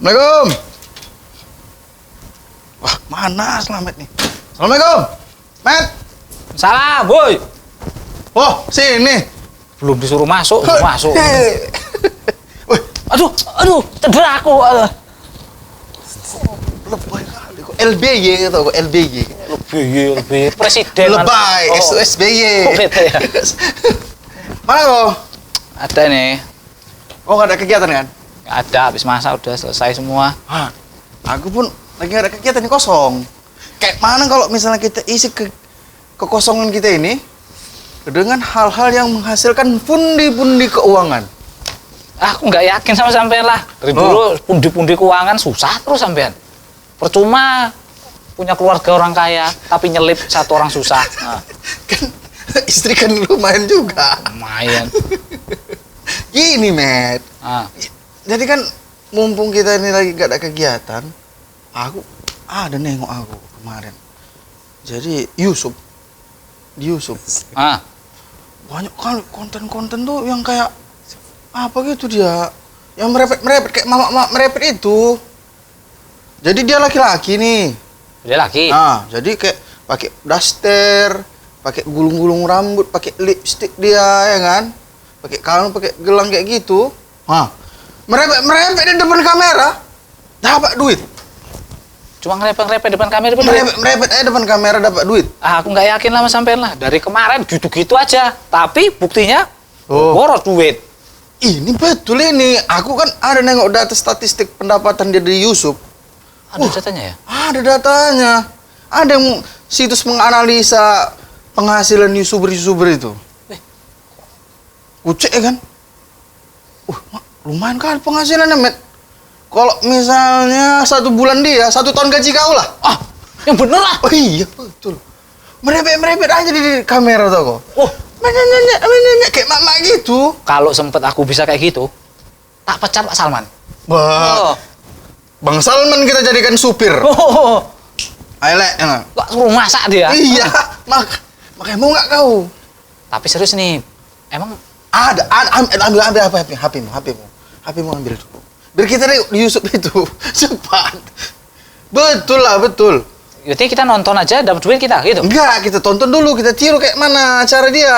Assalamualaikum. Wah, mana Slamet nih? Assalamualaikum, Met. Salah, boy. Oh, sini. Belum disuruh masuk, belum masuk. Wih, Aduh, cedera aku. lebay kali kok. LBY gitu kok, LBY. Lebih presiden. Lebay, SBY. Oh, beda ya. Mana kok? Ada nih. Oh, nggak ada kegiatan kan? Ada, habis masak udah selesai semua. Hah, aku pun lagi nggak ada kegiatan nih, kosong. Kayak mana kalau misalnya kita isi kekosongan kita ini dengan hal-hal yang menghasilkan pundi-pundi keuangan. Aku nggak yakin sama sampean lah. Dari dulu pundi-pundi keuangan susah terus sampean. Percuma punya keluarga orang kaya, tapi nyelip satu orang susah. Nah, Kan istri kan lumayan juga. lumayan. Gini, Met. Ah, Jadi kan mumpung kita ini lagi gak ada kegiatan, aku ada nengok aku kemarin. Jadi Yusuf, di Yusuf ah, banyak kali konten-konten tuh yang kayak apa gitu dia, yang merepet kayak mama merepet itu. Jadi dia laki-laki nih. dia lagi. Nah, jadi kayak pakai daster, pakai gulung-gulung rambut, pakai lipstick dia ya kan, pakai kalung, pakai gelang kayak gitu. Nah, merepet di depan kamera, dapat duit. Cuma ngerepet-ngerepet depan kamera. Merepet aja depan kamera dapat duit. Ah, aku nggak yakin lah sama sampean lah. Dari kemarin gitu-gitu aja. Tapi buktinya boros duit. Ini betul ini. Aku kan ada nengok data statistik pendapatan dia dari Yusuf. Ada datanya ya? Ada datanya. Ada yang situs menganalisa penghasilan YouTuber itu. Kucek ya kan? Lumayan kali penghasilannya, Met. Kalau misalnya 1 bulan dia, 1 tahun gaji kau lah. Ah, yang bener lah. Oh iya, betul. Merepet aja di kamera tau kok. Oh, Menyanyi, kayak mama gitu. kalau sempet aku bisa kayak gitu, tak pecat Pak Salman. Wah, Bang Salman kita jadikan supir. Oh, Ayo, Lek. Ya. kok suruh masak dia? Iya, makanya mau nggak kau? Tapi serius nih, emang Ambil HP-mu ambil dulu. Biar kita di Yusuf itu cepat. Betul lah, betul. berarti kita nonton aja dapat duit kita gitu. Enggak, kita tonton dulu, kita tiru kayak mana cara dia.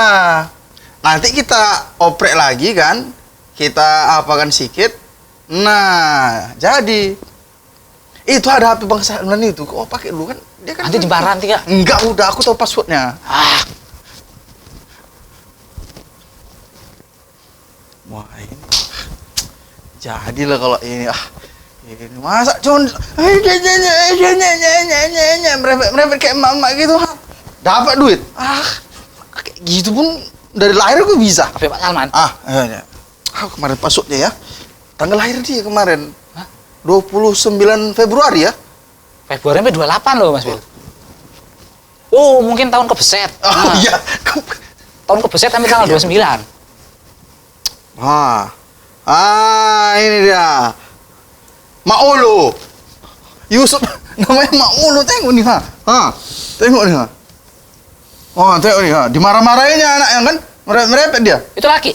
Nanti kita oprek lagi kan, kita apakan sikit. Nah, jadi itu ada HP Bang Salman itu. Oh, pakai dulu kan. Dia kan Nanti jembaran tiga. Enggak, udah aku tahu passwordnya. Ah, Wah, ini jadilah kalau ini ini masa cuman merepet kayak mama gitu. Dapat duit. Kayak gitu pun dari lahir gue bisa. HP Pak Salman. Ya. Kemarin passwordnya ya. Tanggal lahir dia kemarin. Hah? 29 Februari ya. Februari sampai 28 loh, Mas Bil. Oh, mungkin tahun kebeset. Oh iya. Tahun kebeset sampai tanggal 29. Ini dia. Maolo. Yusuf namanya Maolo, tengok nih Tengok nih tengok nih Dimarah-marahinnya anak yang kan merepet dia. Itu laki.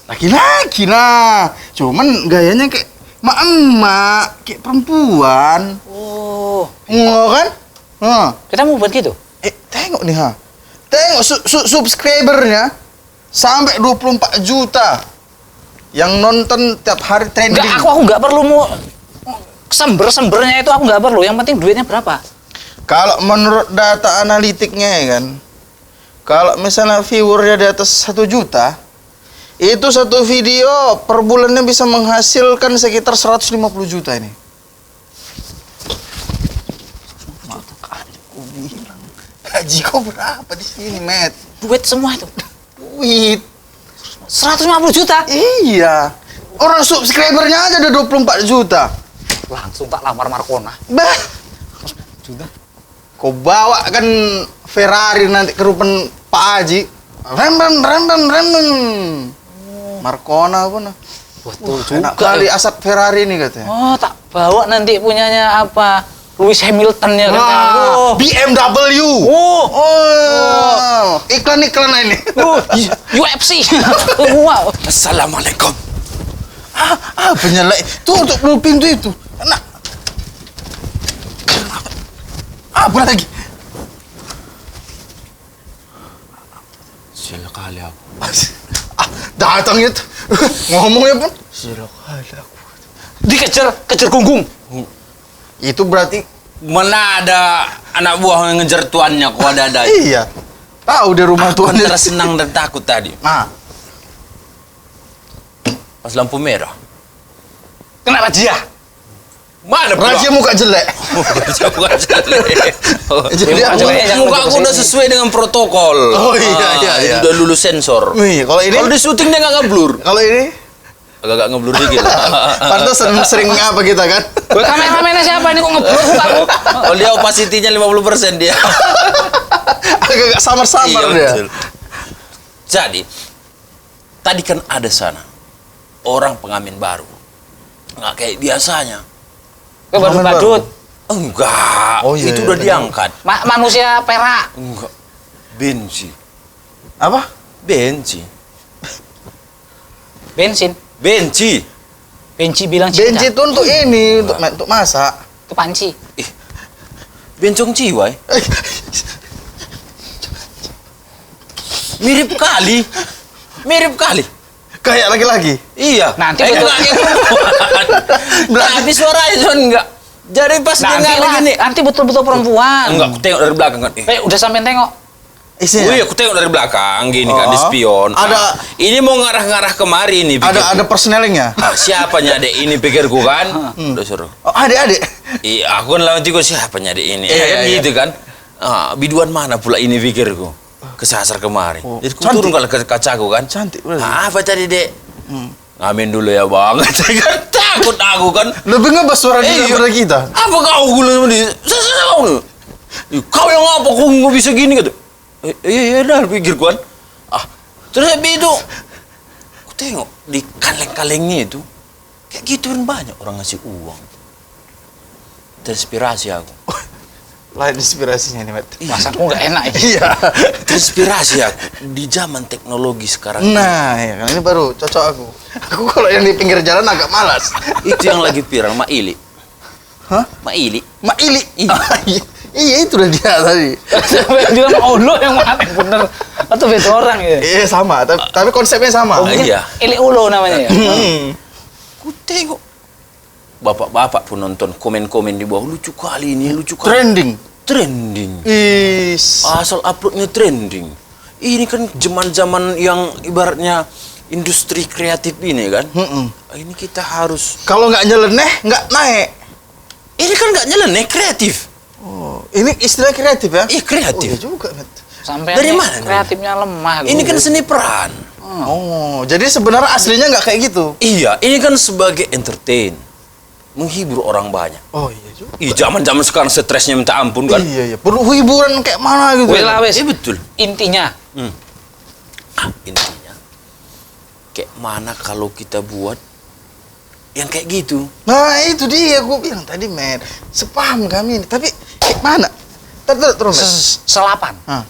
Laki-laki lah. Cuman gayanya kayak emak-emak, kayak perempuan. Oh, Enggak kan? kita mau buat gitu. Tengok nih Tengok subscribernya sampai 24 juta. Yang nonton tiap hari trending. Enggak, aku enggak perlu mau Sember-sembernya itu aku nggak perlu, yang penting duitnya berapa. Kalau menurut data analitiknya ya kan, kalau misalnya viewernya di atas 1 juta, itu satu video per bulannya bisa menghasilkan sekitar 150 juta ini. Aku bilang, gaji kau berapa di sini, Matt? Duit semua itu. Duit. 150 juta. Iya. Orang subscribernya aja ada 24 juta. Langsung tak lamar Markona. Bah, Juta. kau bawa kan Ferrari nanti ke rumah Pak Haji. Rem. Markona pun. Betul Enak juga. kali asap Ferrari ini katanya. Oh, tak bawa nanti punyanya apa? Lewis Hamilton ya kan. Wah, BMW. Oh, iklan-iklan ini. UFC. Wow. Assalamualaikum. Penyelek. Tuh untuk penutup pintu itu. Enak. Apa lagi? Sila kali aku. Datang itu. Ngomongnya pun. Sila kali aku. Kejar gunggung. Itu berarti Mana ada anak buah yang ngejar tuannya kok ada. iya. Tahu di rumah Aku tuan. antara senang dan takut tadi. Nah, Pas lampu merah. Kena razia. Mana pula? Raja muka jelek. Bukan jelek. Jadi Muka aku- jelek. Yang Muka aku untuk udah kesini. sesuai dengan protokol. Oh, iya. Udah lulus sensor. Wih, kalau ini Kalau di syuting dia nggak ngeblur. kalau ini Agak ngeblur dikit. pantas sering apa kita kan? Gue kameramennya siapa ini kok ngeblur mukaku? Kalau dia opacity-nya 50% dia. Agak samar-samar Iya, dia. betul. Jadi, tadi kan ada sana orang pengamen baru. Nggak kayak biasanya. Gue baru badut. Enggak, Oh, iya, itu iya, udah iya. diangkat. Manusia perak. Enggak. Benci. Apa? Benci. Bensin. Benci. Benci bilang cinta. Benci itu untuk ini, untuk masak. Itu panci. Bencong ciwai. Mirip kali. Mirip kali. Kayak laki-laki. Iya. Nanti betul. betul. Kayak perempuan. Tapi suaranya Son enggak. Jadi pas dia Nanti nggak lah, begini. nanti betul-betul perempuan. Enggak, aku tengok dari belakang kan. Udah sampai tengok. Isinya. Wih, aku tengok dari belakang gini kan di Oh. spion. Ada- ini mau ngarah-ngarah kemari nih. Ada persnelingnya. Siapanya adek ini pikirku kan? Udah suruh. Oh, adik-adik. Iya, aku kan lawan tiga siapanya adek ini. Iya, Kan iya. gitu kan. Biduan mana pula ini pikirku? Kesasar kemari. Oh, Jadi aku cantik. turun kalau ke kacaku kan. Cantik berarti. Apa tadi dek? Ngamen dulu ya bang. Kan takut aku kan. Lebih ngebas suara dia Iya. daripada kita. Apa kau gula sama dia? Kau yang apa? Kau nggak bisa gini kata. Iya dah pikir kan. Terus habis itu, aku tengok di kaleng-kalengnya itu kayak gitu kan banyak orang ngasih uang. Terinspirasi aku. Lain inspirasinya nih, Mat. Masaku nggak enak ya. Iya. Terinspirasi aku di zaman teknologi sekarang. Nah, ya kan ini baru cocok aku. Aku kalau yang di pinggir jalan agak malas. Itu yang lagi viral Mak Ili. Hah? Mak Ili. Mak Ili. Iya, itu udah dia tadi. Sampai bilang Allah yang mana yang bener. Atau beda orang ya. Iya, sama, tapi konsepnya sama. Mungkin iya. Ili Ulo namanya ya. Aku tengok bapak-bapak pun nonton komen-komen di bawah, lucu kali ini, lucu kali. Trending. Trending. Is. Asal uploadnya trending. Ini kan zaman-zaman yang ibaratnya industri kreatif ini kan. Ini kita harus. Kalau nggak nyeleneh, nggak naik. Ini kan nggak nyeleneh, kreatif. Oh, ini istilah kreatif ya? Iya, kreatif. Oh, iya juga, Mat. Sampai Dari mana nih? kreatifnya lemah. Ini kan seni peran. Oh, jadi sebenarnya aslinya nggak kayak gitu. Iya, ini kan sebagai entertain, menghibur orang banyak. Oh iya juga. Ih, zaman-zaman sekarang stresnya minta ampun kan. Iya. Perlu hiburan kayak mana gitu. Wes lah wes. Iya betul. Intinya Intinya kayak mana kalau kita buat yang kayak gitu. Nah, itu dia gue bilang tadi, men. Sepaham kami ini. Tapi kayak mana? Terus, men. selapan. Hah.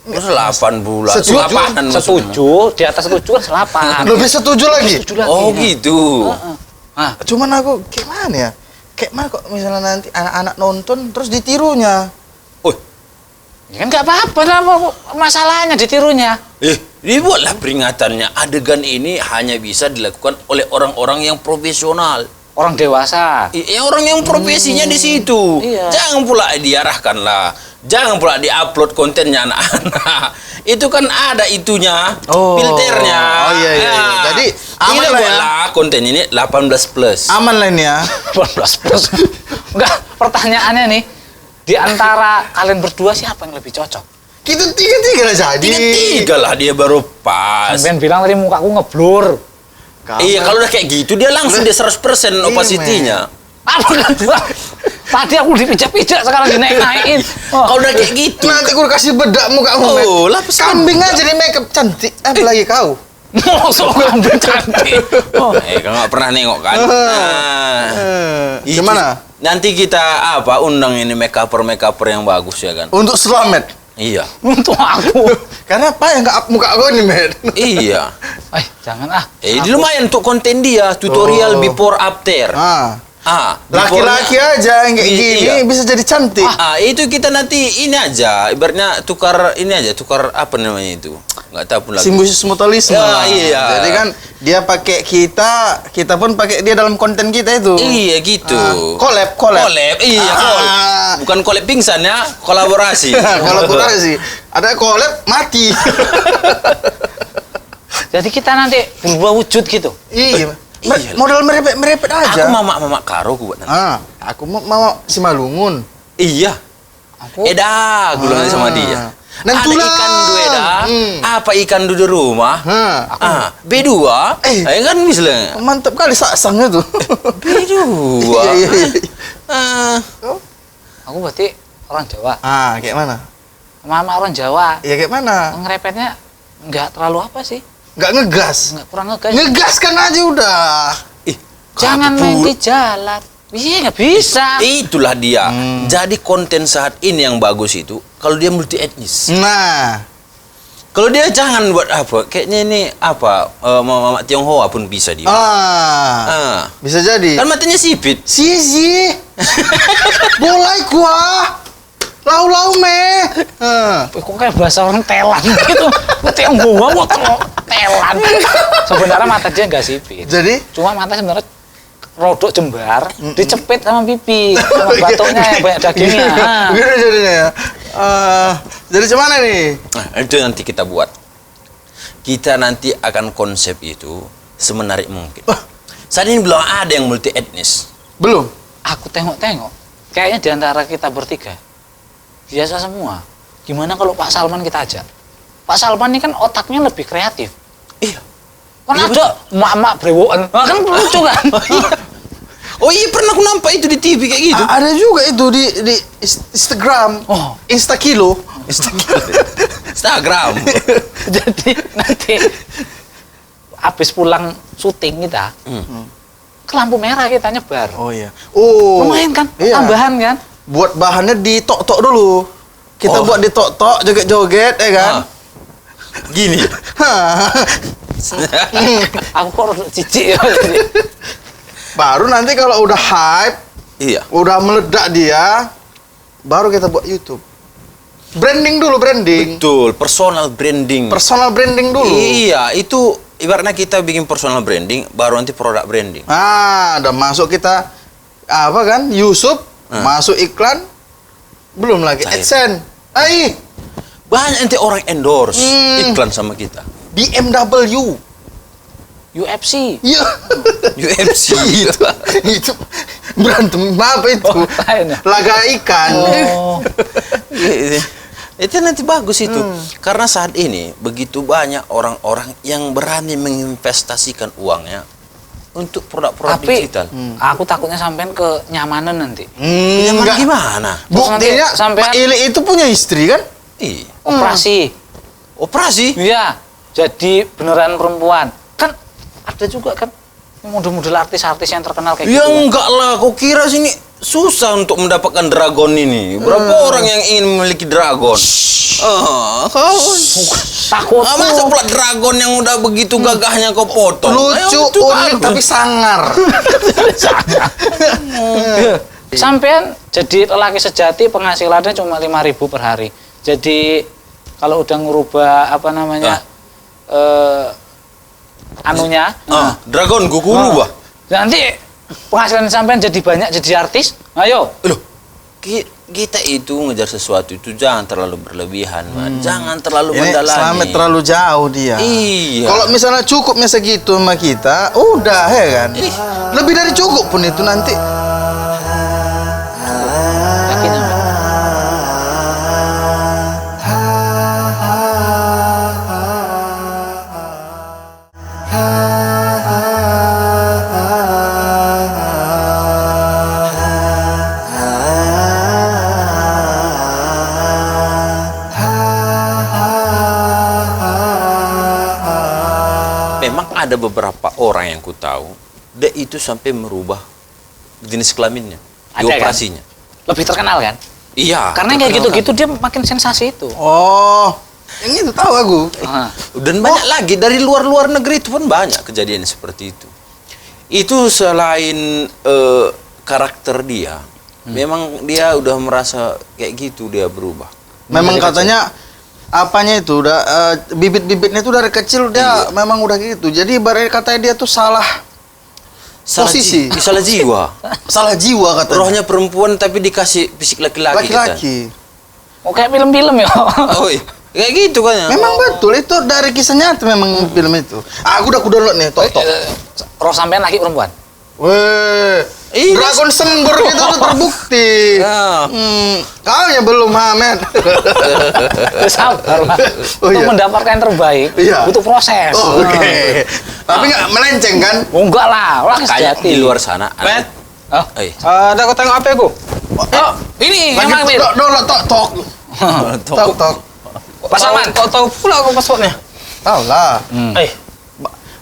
Terus 8 bulan. Setuju. Selapanan maksudnya. Setuju, di atas setuju kan selapan. Lebih setuju lagi. Setuju lagi. Oh gitu. Ah, Cuman aku kayak mana ya? Kayak mana kok misalnya nanti anak-anak nonton terus ditirunya? Oh, ya kan nggak apa-apa lah masalahnya ditirunya. dibuatlah peringatannya. Adegan ini hanya bisa dilakukan oleh orang-orang yang profesional. orang dewasa. Ya orang yang profesinya di situ. Iya. Jangan pula diarahkan lah. Jangan pula diupload kontennya anak-anak. Itu kan ada itunya, filternya. Oh iya. Jadi aman tidak lah ya. buatlah konten ini 18 plus. Aman lah ini ya. 18 plus. Enggak, pertanyaannya nih, di antara kalian berdua siapa yang lebih cocok? Kita tiga-tiga lah jadi. Tiga lah dia baru pas. Sampean bilang tadi mukaku ngeblur. Iya, kalau udah kayak gitu dia langsung dia 100% opacity-nya. Apa kan? Tadi aku dipijak-pijak, sekarang dinaik-naikin. Kalau udah kayak gitu. Nanti gue kasih bedak mukamu. Met. Oh, lah pesan. Kambing aja di makeup cantik. Apalagi kau. Mosok kambing cantik. Oh, Kau nggak pernah nengok kan? Nah, itu Gimana? Nanti kita undang ini make-upper yang bagus ya kan? Untuk selamat. Iya. untuk aku. Karena apa yang nggak up muka kau nih, Met? Iya. Jangan ah. Ini lumayan untuk konten dia, tutorial before after. Laki-laki aja yang kayak gini Iya. bisa jadi cantik. Itu kita nanti ini aja, ibaratnya tukar apa namanya itu? Nggak tahu pun lagi. Simbiosis mutualisme. Ya, iya. Jadi kan dia pakai kita pun pakai dia dalam konten kita itu. Iya gitu. Collab. Iya, collab. Bukan collab pingsan ya, kolaborasi. Kolaborasi. Ada collab mati. Jadi kita nanti berubah wujud gitu. Iya. Iya. Modal merepet aja. Aku mama karo buat nanti. Aku mau Simalungun. Iya. Aku Eda, gue bilang sama dia. Ada Nentulah. ikan du Eda. Apa ikan du di rumah? B2. Kan misalnya. Mantap kali saksangnya tuh. B2. Iya. aku berarti orang Jawa. Kayak mana? Mama orang Jawa. Ya kayak mana? Ngerepetnya nggak terlalu apa sih? Nggak ngegas. Nggak kurang ngegas. Ngegaskan aja udah. Jangan main di jalan. Iya nggak bisa. Itulah dia. Jadi konten saat ini yang bagus itu kalau dia multi etnis. Nah, Kalau dia jangan buat apa? Kayaknya ini apa? Mama Tionghoa pun bisa dia. bisa jadi. Kan matanya sipit. Sisi. Boleh gua. Lau me. Kok kayak bahasa orang Thailand gitu. Yang gua Thailand. Sebenarnya mata dia nggak sipit. Jadi Cuma mata sebenarnya rodok jembar, dicepit sama pipi, sama batuknya yang banyak dagingnya. Begini jadinya ya. Jadi gimana nih? Nah, itu nanti kita buat. Kita nanti akan konsep itu semenarik mungkin. Saat ini belum ada yang multi etnis. Belum. Aku tengok-tengok, kayaknya di antara kita bertiga biasa semua. Gimana kalau Pak Salman kita ajak? Pak Salman ini kan otaknya lebih kreatif. Iya. Kan ada mak-mak brewokan. Kan lucu kan? Oh iya, pernah aku nampak itu di TV kayak gitu. Ada juga itu di Instagram. Instakilo. Instagram. Jadi nanti habis pulang syuting kita, ke lampu merah kita nyebar. Oh iya. Oh. Lumayan kan? Iya. Tambahan kan? Buat bahannya ditok-tok dulu. Kita buat ditok-tok, joget-joget, ya kan? Gini. Aku kok rada jijik ya. Baru nanti kalau udah hype, Iya. udah meledak dia, baru kita buat YouTube. Branding dulu, branding. Betul, personal branding. Personal branding dulu. Iya, itu ibaratnya kita bikin personal branding, baru nanti produk branding. Udah masuk kita apa kan? Yusuf, masuk iklan, belum lagi Cair. AdSense. Banyak nanti orang endorse iklan sama kita. BMW. UFC. Iya. UFC itu. Itu berantem apa itu? Lain ya? Laga ikan. Itu nanti bagus itu. Karena saat ini begitu banyak orang-orang yang berani menginvestasikan uangnya untuk produk-produk Tapi digital. aku takutnya sampean kenyamanan nanti. Nyaman gimana? Buktinya Terus nanti Pak Ili itu punya istri kan? Iya. Operasi. Operasi? Iya. Jadi beneran perempuan. Kan ada juga kan model-model artis-artis yang terkenal kayak Ya gitu. enggak lah, kok kira sini susah untuk mendapatkan dragon ini. Berapa orang yang ingin memiliki dragon? Kau Takut. masa pula dragon yang udah begitu gagahnya kau potong? Lucu, Ayo, itu unik, bagus. tapi sangar. Sampean jadi lelaki sejati penghasilannya cuma 5.000 per hari. Jadi kalau udah ngubah apa namanya anunya, Dragon kuku rubah. nanti penghasilan sampean jadi banyak jadi artis? Ayo. Loh, kita itu ngejar sesuatu itu jangan terlalu berlebihan, Man. Jangan terlalu Ini mendalami. Slamet terlalu jauh dia. Iya. Kalau misalnya cukupnya segitu sama kita, udah ya kan. Lebih dari cukup pun itu nanti. Yakin sampean? Memang ada beberapa orang yang ku tahu, dia itu sampai merubah jenis kelaminnya, Ada, di operasinya. Lebih terkenal kan? Iya. Karena kayak terkenal gitu-gitu dia makin sensasi itu. Oh, yang itu tahu aku. Ah. Dan banyak lagi dari luar negeri itu pun banyak kejadian seperti itu. Itu selain karakter dia, memang dia udah merasa kayak gitu dia berubah. Memang Dari katanya apanya itu udah bibit-bibitnya itu dari kecil dia memang udah gitu. Jadi ibaratnya katanya dia tuh salah posisi. Salah jiwa. Salah jiwa katanya. Rohnya perempuan tapi dikasih fisik laki-laki. Laki-laki. Oh kayak film-film ya. Oh, iya. Kayak gitu kan ya. Memang betul itu dari kisah nyata memang film itu. Aku udah download nih, tok. Roh sampean laki perempuan. Weh, Ih, Dragon Sembur itu tuh terbukti. Ya. Kau ya belum Hamed. Sabar, Mas. Oh, Untuk iya. mendapatkan yang terbaik Iya. butuh proses. Oh, Oke. Tapi nggak melenceng kan? Oh, enggak lah, lah Kayak sejati. di luar sana. Met. Oh, Ada aku tengok apa aku? oh, ini Lagi emang Wil. download tok. Tok. Pak Salman. Kau tahu pula aku passwordnya? Tahu lah. Eh,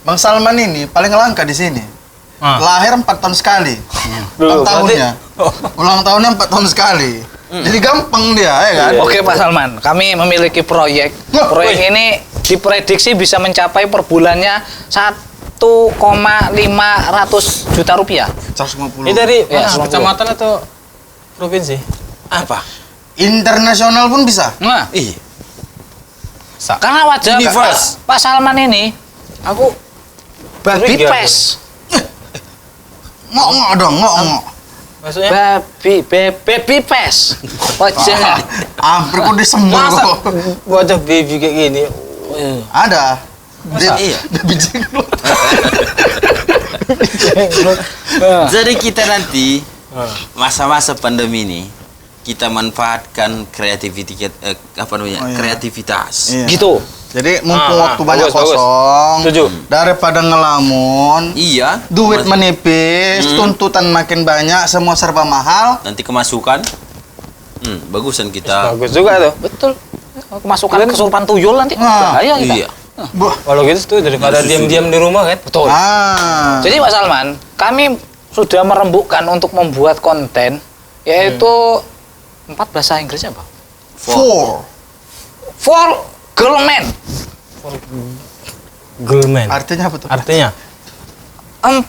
Bang Salman ini paling langka di sini. Ah. Lahir 4 tahun sekali. Loh, Ulang tahunnya. Ulang tahunnya 4 tahun sekali. Jadi gampang dia, ya kan? Oke Pak Salman, kami memiliki proyek. Wah, Proyek ini diprediksi bisa mencapai per bulannya 1,5 juta rupiah. 150. ini dari Ya, mana? 90. Kecamatan atau provinsi? Apa? Internasional pun bisa. Nah, Ih, karena wajah Universe. Pak Salman ini, aku babi Curiga pes. Ngok dong, ngok. Maksudnya? Baby pes. Wajahnya. Hampir kok disembur Masa kok. wajah baby kayak gini? Ada. Masa iya? Dia biji keluar. Jadi kita nanti masa-masa pandemi ini kita manfaatkan kreativitas Oh, iya. kreativitas. Iya. Gitu. Jadi mumpung waktu banyak bagus, bagus. kosong, Setuju. daripada ngelamun, Iya. duit menipis, tuntutan makin banyak, semua serba mahal. Nanti kemasukan. Bagusan kita. Bagus juga tuh. Betul. Kemasukan kesurupan tuyul nanti. Nah, Bahaya kita. Iya. Buah. Kalau gitu tuh daripada Susu. diam-diam di rumah kan? Betul. Ah. Jadi Pak Salman, kami sudah merembukkan untuk membuat konten yaitu 4 bahasa Inggrisnya apa? Four. For girl men. Girlman. Artinya apa tuh? Artinya? 4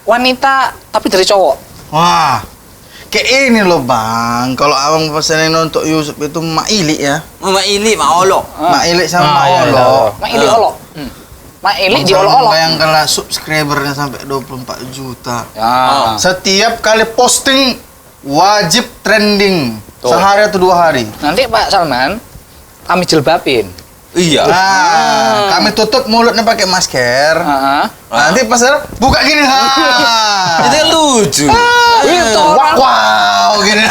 wanita tapi dari cowok. Wah. Kayak ini loh bang, kalau abang pesanin untuk Yusuf itu Mak Ili ya. Mama Ili, Ma Olok. Mak Ili sama Mak iya, Olo. iya. Mak Ili olok. Mak Ili di olok-olok. Bayangkanlah subscribernya sampai 24 juta. Ya. Setiap kali posting wajib trending. Tuh. Sehari atau 2 hari. Nanti Pak Salman kami jilbabin. Iya. Nah, kami tutup mulutnya pakai masker. Heeh. Nanti pas buka gini, ha. Itu kan lucu. Itu orang Wow, gini.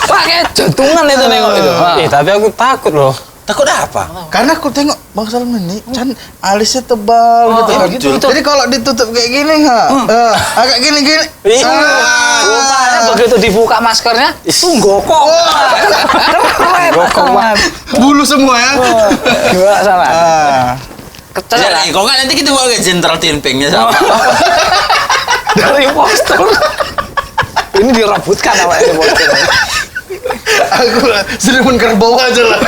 pakai jantungan itu nengok itu. Tapi aku takut loh. Takut apa? Karena aku tengok Bang Salman ini kan alisnya tebal gitu iya, kan. betul. Jadi kalau ditutup kayak gini, agak gini-gini. Iya. Rupanya begitu dibuka maskernya, itu gokok. Keren Gokok banget. Bulu semua ya. Gimana sama? Kecil Ya, lah. kok nggak nanti kita bawa ke Jenderal Tinpengnya sama. Dari postur. Ini direbutkan apa ini postur? Aku sudah kerbau aja lah.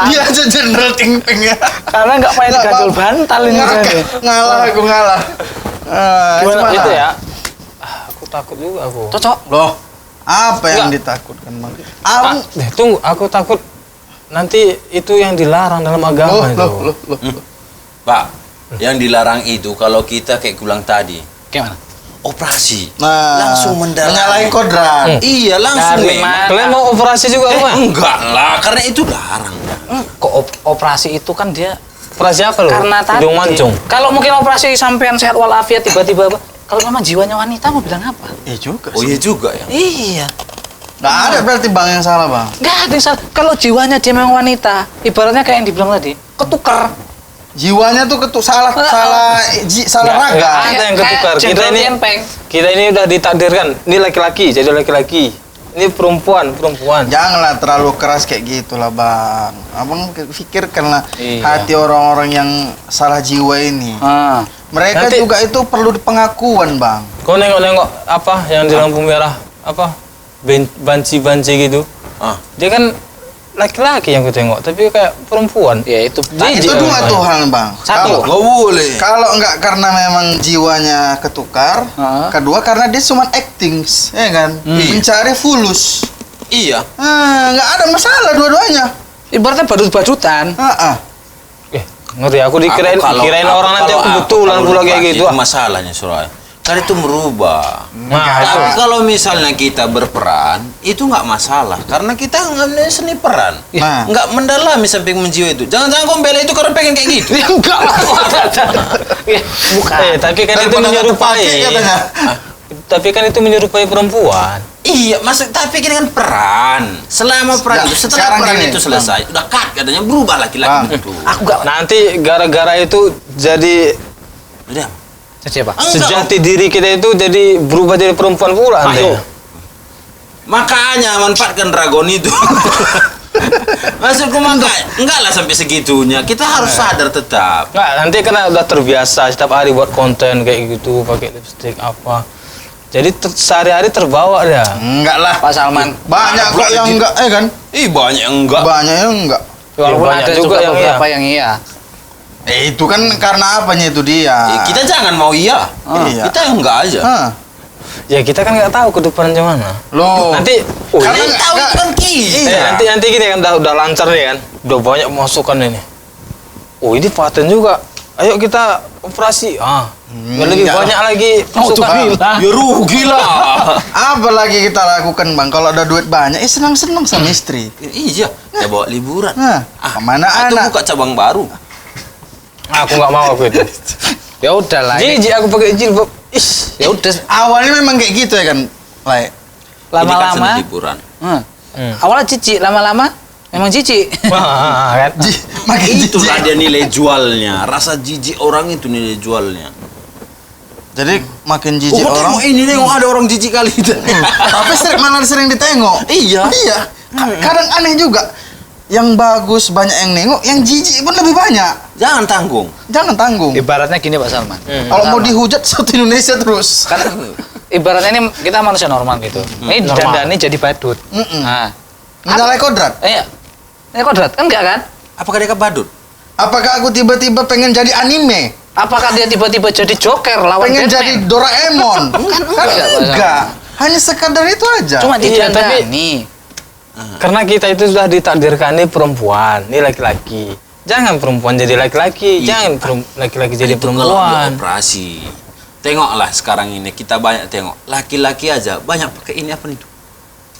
Dia aja Jenderal Tingpeng ya. Karena nggak pengen Nggak gajul apa-apa. bantal ini. Ngalah aku ngalah. Gimana itu ya? Aku takut juga aku. Cocok. Loh, apa yang Enggak. ditakutkan Bang? Tunggu, aku takut nanti itu yang dilarang dalam agama itu. Loh. Pak, yang dilarang itu kalau kita kayak kulang tadi, Gimana? Operasi. Nah, Langsung mendalami. menyalahi kodrat. Iya, langsung Dari nih. mana? Kalian mau operasi juga apa? Enggak lah, karena itu larang. Kok operasi itu kan dia Operasi apa lo? karena tadi. Hidung mancung. Kalau mungkin operasi sampean sehat walafiat tiba-tiba apa? Kalau memang jiwanya wanita mau bilang apa? Iya juga Oh sih. iya juga ya. Iya. Nggak ada berarti bang yang salah bang. Nggak ada yang salah. Kalau jiwanya dia memang wanita, ibaratnya kayak yang dibilang tadi, ketukar. Jiwanya tuh salah Nggak raga. ada yang ketukar. Kayak Kita Jenderal ini Tianpeng. kita ini udah ditakdirkan. Ini laki-laki, jadi laki-laki. Ini perempuan. Janganlah terlalu keras kayak gitulah bang. Abang pikirkanlah Iya. hati orang-orang yang salah jiwa ini. Ah. Mereka Nanti- juga itu perlu pengakuan bang. Kau nengok-nengok apa yang di lampu merah? Apa? Banci-banci gitu. Ah, Dia kan laki-laki yang ku tengok, tapi kayak perempuan. Ya itu. Nah, itu Jijik. dua tuh hal bang. Satu. nggak boleh. Kalau enggak karena memang jiwanya ketukar, Ah. kedua karena dia cuma acting, ya kan? Mencari fulus. Iya. Nggak ada masalah dua-duanya. Ibaratnya badut-badutan. Ngeri aku dikirain kirain orang nanti aku kebetulan pula kayak gitu. Itu masalahnya Suraya. Kan itu merubah. Nah, Tapi kalau misalnya kita berperan, itu nggak masalah. Karena kita nggak seni peran. Nah. Nggak mendalami sampai menjiwa itu. Jangan-jangan kau bela itu karena pengen kayak gitu. Ya enggak lah. Ya, bukan. Tapi kan itu Daripada nggak menyerupai. terpakai katanya. Tapi kan itu menyerupai perempuan. Iya, maksud tapi kan dengan peran. Selama peran Ya, itu, sekarang setelah peran gini, itu selesai, udah cut katanya berubah Bang. laki-laki itu. Aku enggak. Nanti gara-gara itu jadi Udah. Jadi apa? Enggak, sejati diri kita itu jadi berubah jadi perempuan pula nanti. Ayo. Makanya manfaatkan dragon itu. Maksudku enggak lah sampai segitunya. Kita harus sadar tetap. Nggak, nanti karena udah terbiasa setiap hari buat konten kayak gitu, pakai lipstick apa. Jadi sehari-hari terbawa dia. Enggak lah. Pak Salman. Banyak kok yang enggak, kan? Ih, banyak yang enggak. Banyak yang enggak. Walaupun banyak ada juga juga yang beberapa yang iya. Itu kan karena apanya itu dia. Kita jangan mau iya. Iya. Kita enggak aja. Hah. Ya kita kan nggak tahu ke depan gimana. Loh. Nanti Karena Ini tahu enggak- itu kan kita. Iya. nanti gini kan udah lancar nih kan. Udah banyak masukan ini. Oh, ini paten juga. Ayo kita operasi. Biar lebih enggak. banyak lagi Oh, masukan. gila. Ya rugi lah. Apa lagi kita lakukan bang? Kalau ada duit banyak, senang-senang sama istri. Iya, kita bawa liburan. Nah, kemana Atau anak? buka cabang baru. Aku nggak mau aku itu. Ya udahlah. ini- Jijik aku pakai jilbab. Is. Ya udah Awalnya memang kayak gitu ya kan, Lai? Ini kan lama-lama. senang liburan. Awalnya cici, lama-lama memang cici. kan? Makin Itulah jijik. dia nilai jualnya. Rasa jijik orang itu nilai jualnya. Jadi makin Oh, jijik kok orang. tengok ini nengok ada orang jijik kali itu. Tapi malah sering ditengok. Iya. Iya. Kadang aneh juga. Yang bagus banyak yang nengok, yang jijik pun lebih banyak. Jangan tanggung. Jangan tanggung. Ibaratnya gini Pak Salman. Kalau mau dihujat satu Indonesia terus. Kan ibaratnya ini kita manusia normal gitu. Ini Normal. dandani jadi badut. Nah, Menyalahi kodrat. iya. Ini kodrat kan enggak kan? Apakah dia kebadut? Apakah aku tiba-tiba pengen jadi anime? Apakah dia tiba-tiba jadi Joker lawan Pengen Batman? jadi Doraemon? Kan enggak, Pak. enggak. Hanya sekadar itu aja. Cuma Iya, didandani. Karena kita itu sudah ditakdirkan ini perempuan, ini laki-laki. Jangan perempuan jadi laki-laki, jangan laki-laki jadi Itu kalau dia perempuan. operasi. Tengoklah sekarang ini kita banyak tengok. Laki-laki aja banyak pakai ini apa nih?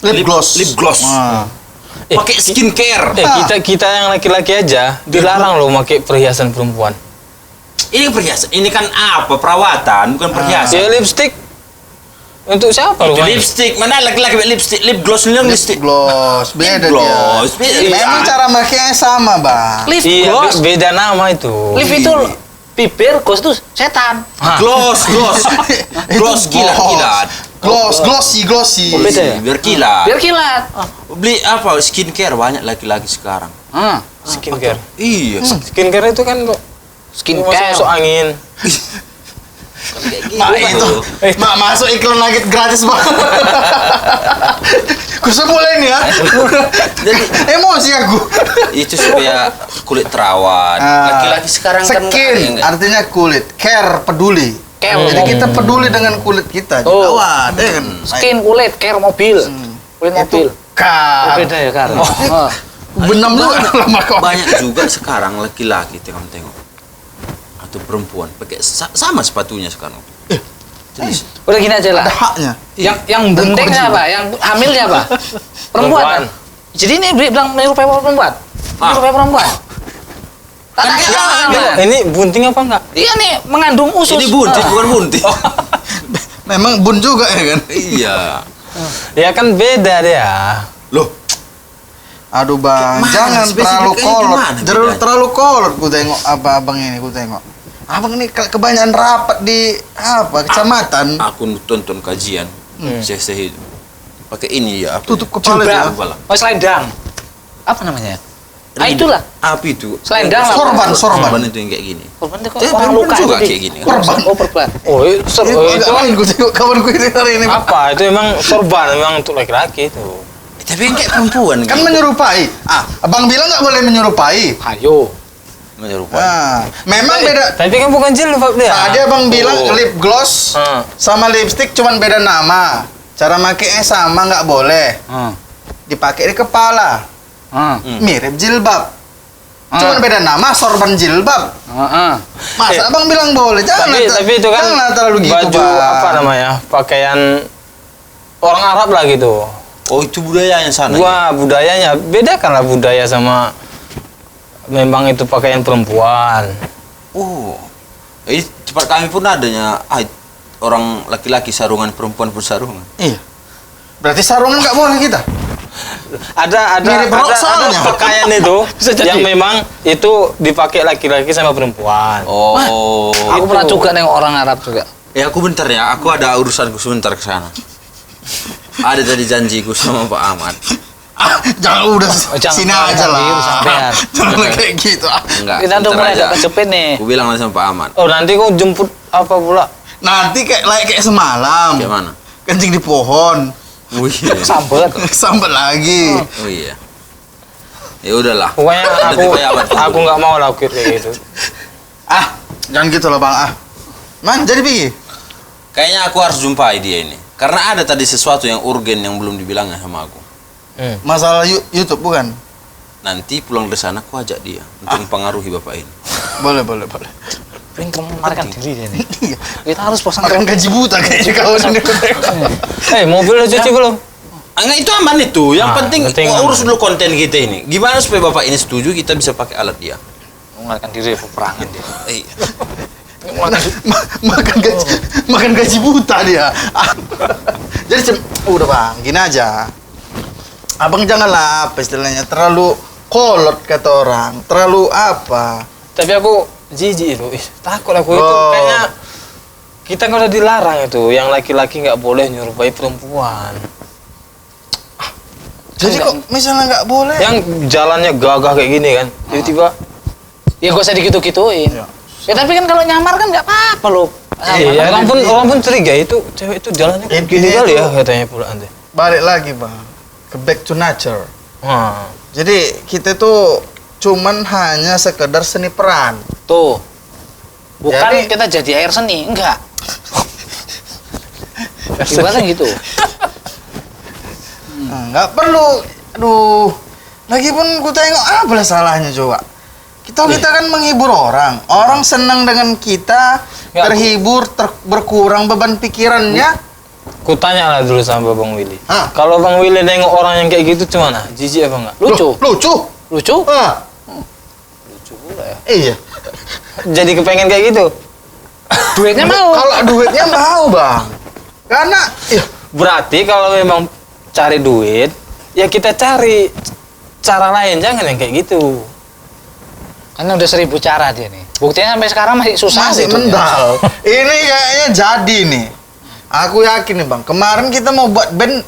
Lip gloss. Lip gloss. Ah. Pakai skincare. Kita yang laki-laki aja dilarang loh pakai perhiasan perempuan. Ini perhiasan. Ini kan apa? Perawatan, bukan perhiasan. Ya lipstick untuk siapa Itu loh? lipstick. Mana laki-laki pakai lipstick? Lip gloss ini lipstick. Gloss. Beda Lip gloss. dia. Beda. Memang cara makainya sama, Bang. Lift Iya, gloss. beda nama itu. Lift itu bibir, ghost itu setan. Hah. Gloss, gloss. Itu Gloss kilat-kilat. Gloss, glossy. Oh, beda ya? Biar kilat. Biar kilat. Beli apa? Skincare banyak laki-laki sekarang. Skincare. Iya. Skincare itu kan kok Skincare. masuk angin. Mak itu. Mak masuk iklan lagi gratis banget. Kusemula ini ya. Jadi Emosi aku. itu supaya kulit terawat. Laki-laki sekarang kan nggak ada yang Skin nggak- artinya kulit, care peduli. Care. Jadi kita peduli dengan kulit kita. Oh. Awat, ya kan? Skin, kulit, care mobil. Kulit mobil. Kar. Oh, beda ya, Kar? Oh. Benam juga lama kok. Banyak juga sekarang laki-laki tengok-tengok atau perempuan pakai sama sepatunya sekarang. Udah gini aja lah. Ada haknya. Yang Dan bunting kewajiban. siapa? Yang hamil siapa? Perempuan kan? Jadi ini bilang menyerupai perempuan. Menyerupai perempuan. Tak Kan tanya dia sama hamil. sampean. Ini bunting apa enggak? Iya nih mengandung usus. Ini buntit bukan buntit. Memang bun juga ya kan? Iya. Ya kan beda dia. Loh. Aduh bang, Gimana? jangan terlalu Spesifiknya kolot. gimana bedanya? Terlalu kolot ku tengok apa abang ini, ku tengok. Abang ini kebanyakan rapat di apa kecamatan. Aku tonton kajian. Saya itu. Pakai ini ya. Apa? Tutup kepala Jilbab. dia. Kepala. Oh selendang. Apa namanya? Ah itulah. Apa itu? Selendang lah. Sorban. Sorban itu yang kayak gini. Korban itu kok Tapi orang perempuan luka juga itu, Dik. kayak gini. Korban. Oh perempuan. Oh, itu Itu agak lain ku tengok kawanku ini hari ini. Bang. apa? Itu memang sorban, memang untuk laki-laki itu. Tapi yang kayak perempuan Kan gitu. menyerupai. Abang bilang nggak boleh menyerupai. Ayo. Menyerupai. Nah, memang beda. Tapi kan bukan jilbab dia. Tadi abang bilang Oh. lip gloss sama lipstick cuman beda nama. Cara makainya sama nggak boleh. Dipakai di kepala. Mirip jilbab. Cuman beda nama, sorban jilbab. Masa abang bilang boleh? Jangan. Tapi itu kan janganlah terlalu gitu, baju Bang. apa namanya? Pakaian orang Arab lah gitu. Oh, itu budayanya sana. Wah, budayanya bedakanlah budaya sama memang itu pakaian perempuan. Oh. Ini tempat kami pun adanya orang laki-laki sarungan, perempuan pun sarungan. Iya. Berarti sarungan nggak boleh kita. Ada Mirip rok soalnya. pakaian itu Bisa jadi. yang memang itu dipakai laki-laki sama perempuan. Oh. Aku pernah juga nengok orang Arab juga. Ya aku bentar ya, aku ada urusanku sebentar ke sana. Ada tadi janjiku sama Pak Ahmad. Jangan udah Oh, jangan sini malah aja lah. biru sampean. Jangan kayak gitu. Enggak. Kita udah bentar mulai aja. agak kejepit nih. Aku bilang sama Pak Ahmad. Oh, nanti kau jemput apa pula? Nanti kayak semalam. Kayak mana? Kencing di pohon. Oh iya. Sambet. Sampai lagi. Oh iya. Ya udahlah. Pokoknya Nanti aku Pak Ahmad tunggu. aku nggak mau lakuin kayak gitu. Jangan gitu loh bang. Man, jadi pergi. Kayaknya aku harus jumpai dia ini. Karena ada tadi sesuatu yang urgen yang belum dibilangnya sama aku. Masalah YouTube bukan? Nanti pulang dari sana aku ajak dia untuk mempengaruhi bapak ini. Boleh. Pinter melarikan diri dia nih. Iya. Kita harus pasang Makan gaji buta kayaknya kawan ini. Mobil udah cuci belum? Enggak, itu aman itu. Yang Ah, penting penting urus aman. dulu konten kita ini. Gimana supaya bapak ini setuju kita bisa pakai alat dia? melarikan diri peperangan dia. Iya. Makan gaji buta dia. Jadi udah bang, gini aja. Abang janganlah apa istilahnya terlalu kolot kata orang, terlalu apa. Tapi aku jijik itu, takut aku itu Oh. kayaknya kita kan udah dilarang itu, yang laki-laki nggak boleh nyerupai perempuan. Jadi kok misalnya nggak boleh? Yang jalannya gagah kayak gini kan, tiba-tiba Ya gak usah digitu-gituin. Ya tapi kan kalau nyamar kan nggak apa-apa loh. iya, orang pun curiga itu cewek itu jalannya kayak gini Intinya kali itu- ya katanya pula nanti. Balik lagi bang, ke back to nature. Wah. Jadi kita tuh cuman hanya sekedar seni peran. Tuh. Bukan Jadi- kita jadi air seni, enggak. Gimana gitu? Nah, nggak perlu. Aduh, lagi pun ku tengok apa lah salahnya coba. Kita kan menghibur orang. Orang senang dengan kita, Ya, terhibur, berkurang beban pikirannya. Ku tanya lah dulu sama Bang Willy. Hah? Kalau Bang Willy nengok orang yang kayak gitu gimana? Jijik apa enggak? Lucu. Loh, lucu. Lucu? Ah, Lucu pula ya. iya. Jadi kepengen kayak gitu? Duitnya mau. Kalau duitnya mau bang, karena Berarti kalau memang cari duit, ya kita cari cara lain, jangan yang kayak gitu. Karena udah 1000 cara dia nih. Buktinya sampai sekarang masih susah masih hidupnya. mendal. Ini kayaknya jadi nih. Aku yakin nih bang. Kemarin kita mau buat band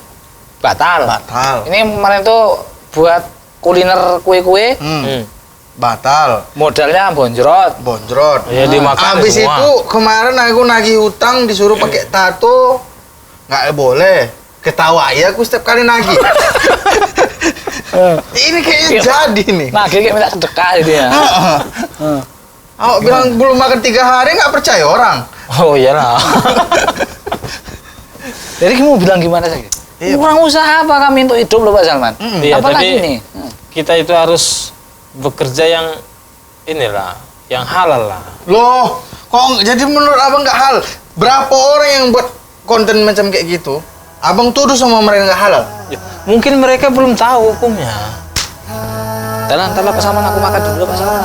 Batal. batal, Ini kemarin tuh buat kuliner kue-kue, batal, modalnya bonjrot. bonjrot. Ya dimakan Habis semua. itu kemarin aku nagih utang disuruh pakai tato, nggak boleh. Ketawa ya aku setiap kali nagih. Ini kayaknya Iya. jadi nih. Nah, kayak minta sedekah dia. Awak bilang belum makan 3 hari nggak percaya orang. Oh iyalah. Jadi kamu bilang gimana sih? Iya. Kurang usaha apa kami untuk hidup loh Pak Salman? Iya, Apalagi tapi nih? kita itu harus bekerja yang inilah, yang halal lah. Loh, kok jadi menurut abang nggak hal? Berapa orang yang buat konten macam kayak gitu? Abang tuduh sama mereka nggak halal. Ya, mungkin mereka belum tahu hukumnya. Dalam Pak Salman, aku makan dulu Pak Salman.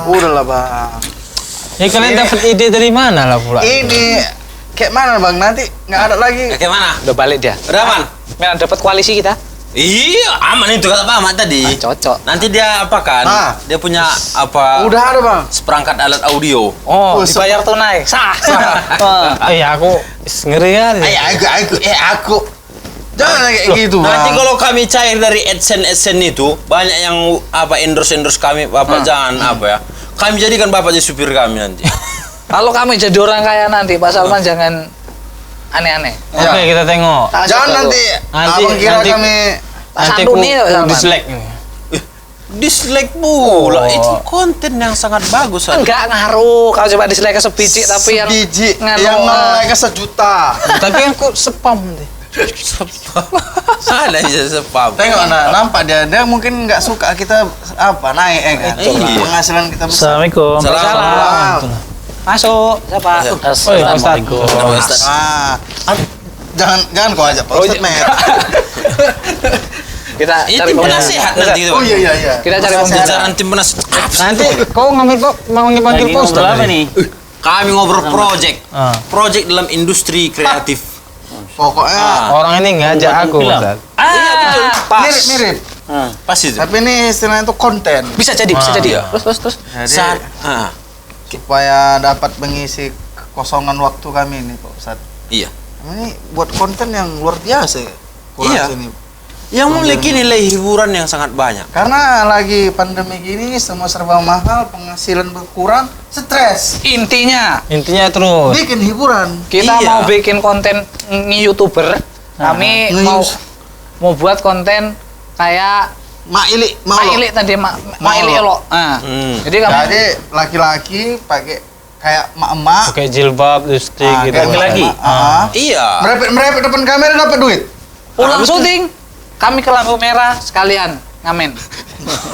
Udahlah bang. Ya kalian dapat ide dari mana lah pula? Ini kayak mana bang? Nanti nggak ada lagi. Kayak mana? Udah balik dia. Udah aman? Memang dapat koalisi kita. Iya, aman itu kata Pak Ahmad tadi. Cocok. Nanti dia apa kan? Ah. Dia punya apa? Udah ada bang. Seperangkat alat audio. Oh, Oh, dibayar tunai. Sah. Ya aku ngeri kali. Aku. Jangan kayak gitu bang. Nanti kalau kami cair dari AdSense itu banyak yang apa endorse kami Bapak jangan apa ya. Kami jadikan Bapak jadi supir kami nanti. Kalau kami jadi orang kaya nanti, Pak Salman jangan aneh-aneh. Oke, kita tengok. Tak Jangan cocok nanti, Nanti- abang kira nanti- kami Tak Nanti santuni ya, Pak Salman. dislike ini. Dislike pula. Itu konten yang sangat bagus. San. Enggak ngaruh. Kalau coba dislike sebiji tapi yang sebiji nganu, yang like sejuta. Tapi kan kok spam nanti. Ada aja spam. Tengok nah, nampak dia mungkin nggak suka kita apa naik kan. Iya. Penghasilan kita besar. Assalamualaikum. Salam. masuk. Siapa? Ya. Assalamualaikum. Nama Ustaz. Jangan kau ajak Pak Ustadz Mer. Kita Ini cari tim pemenang. penasehat nanti gitu. Oh iya. Kita cari pemenang. Jajaran tim penasehat. Nanti kau ngambil kok mau panggil Lagi Pak Ustadz ngobrol apa tadi? nih? Kami ngobrol project. Ah. Project dalam industri kreatif. Pokoknya Orang ini ngajak aku, Film. Ustaz. Pas. mirip. Pas itu. Tapi ini istilahnya itu konten. Bisa jadi, bisa Ah, jadi. iya. Terus. Jadi Saat, supaya dapat mengisi kekosongan waktu kami ini Pak Ustadz. iya. Ini buat konten yang luar biasa. Iya. Ini. Yang memiliki nilai hiburan yang sangat banyak. Karena lagi pandemi gini semua serba mahal, penghasilan berkurang, stres. Intinya Intinya terus. Bikin hiburan. kita Iya. mau bikin konten YouTuber. Kami nge-use. mau buat konten kayak Mak Ili mau. Mak Ili tadi, Mak Ili lo. Nah, jadi kami Jadi laki-laki pakai kayak emak-emak. Pakai jilbab, lipstick gitu. kayak laki-laki. Iya. Merepet depan kamera dapat duit. pulang syuting, kami ke lampu merah sekalian ngamen.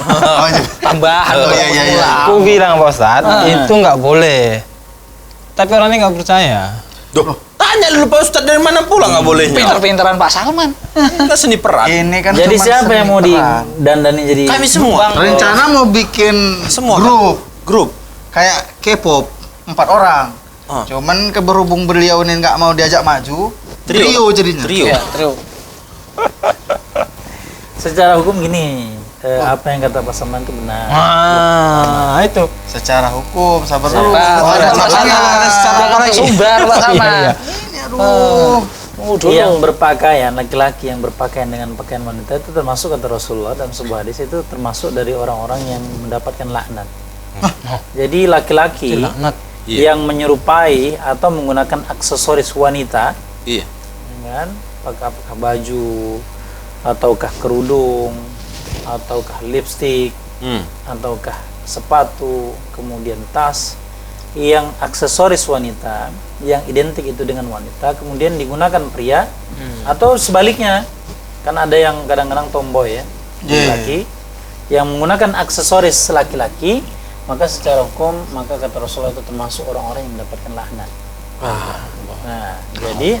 Oh, iya. Tambahan Oh, buat iya, iya, iya. pulang. Aku bilang Pak Ustadz, itu nggak boleh. Tapi orang ini nggak percaya. Duh, tanya dulu Pak Ustadz dari mana pulang nggak bolehnya? Pinter-pinteran Pak Salman. Kita seni peran. Ini kan Jadi cuma siapa yang mau seni peran. didandani jadi Kami semua. Rencana mau bikin Semua, grup kayak K-pop 4 orang. Ah. Cuman keberhubung beliau ini nggak mau diajak maju, trio jadinya. Trio. Iya, trio. secara hukum gini, apa yang kata Pak Salman itu benar. Itu. Secara hukum, sabar dulu. Sabar, Oh, ada Pak Salman. masalah. Secara sumber Pak Salman. Iya. Ini aduh. Dulu. Yang berpakaian, laki-laki yang berpakaian dengan pakaian wanita itu termasuk kata Rasulullah dalam sebuah hadis itu termasuk dari orang-orang yang mendapatkan laknat. Jadi laki-laki Laknat. Iya. yang menyerupai atau menggunakan aksesoris wanita, Iya. kan, apakah baju, ataukah kerudung, ataukah lipstik, ataukah sepatu, kemudian tas, yang aksesoris wanita yang identik itu dengan wanita kemudian digunakan pria atau sebaliknya, kan ada yang kadang-kadang tomboy ya, laki yang menggunakan aksesoris laki-laki, maka secara hukum maka kata Rasulullah itu termasuk orang-orang yang mendapatkan laknat. Nah, jadi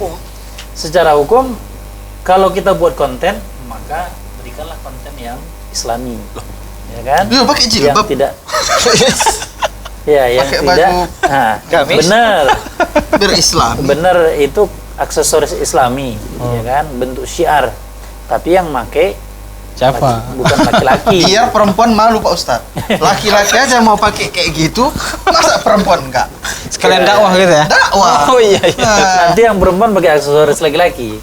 secara hukum kalau kita buat konten maka berikanlah konten yang Islami, ya kan? Dia pakai Yang jilbab. tidak, ya yang Pakai tidak, baju nah, gamis. benar, Biar Islam. benar itu aksesoris Islami, ya kan? Bentuk syiar, tapi yang make Siapa? bukan laki-laki. Biar perempuan malu Pak Ustadz. Laki-laki aja mau pakai kayak gitu, masa perempuan enggak? Sekalian dakwah gitu ya? Dakwah. Oh iya iya. Nah, Nanti yang perempuan pakai aksesoris laki-laki.